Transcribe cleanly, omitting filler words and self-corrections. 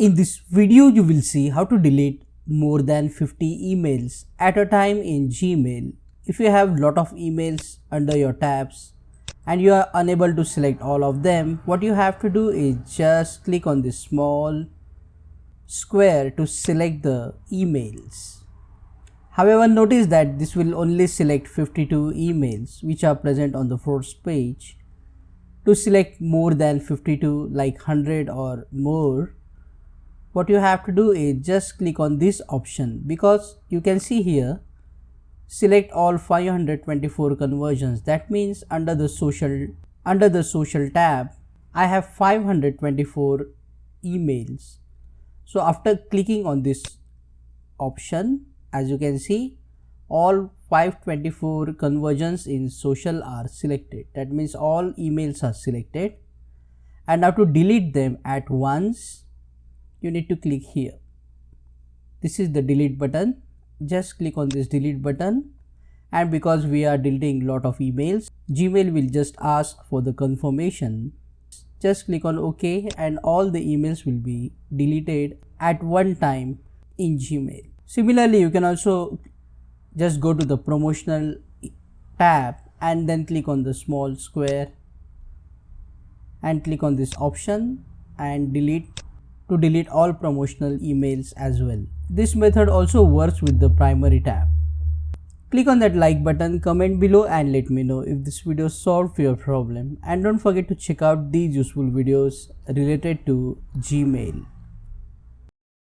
In this video, you will see how to delete more than 50 emails at a time in Gmail. If you have lot of emails under your tabs and you are unable to select all of them, what you have to do is just click on this small square to select the emails. However, notice that this will only select 52 emails which are present on the first page. To select more than 52 like 100 or more, what you have to do is just click on this option, because you can see here select all 524 conversions. That means under the social tab I have 524 emails. So after clicking on this option, as you can see, all 524 conversions in social are selected. That means all emails are selected. And now to delete them at once, you need to click here. This is the delete button. Just click on this delete button, and because we are deleting lot of emails, Gmail will just ask for the confirmation. Just click on OK and all the emails will be deleted at one time in Gmail. Similarly, you can also just go to the promotional tab and then click on the small square and click on this option and delete all promotional emails as well. This method also works with the primary tab. Click on that like button, comment below and let me know if this video solved your problem, and don't forget to check out these useful videos related to Gmail.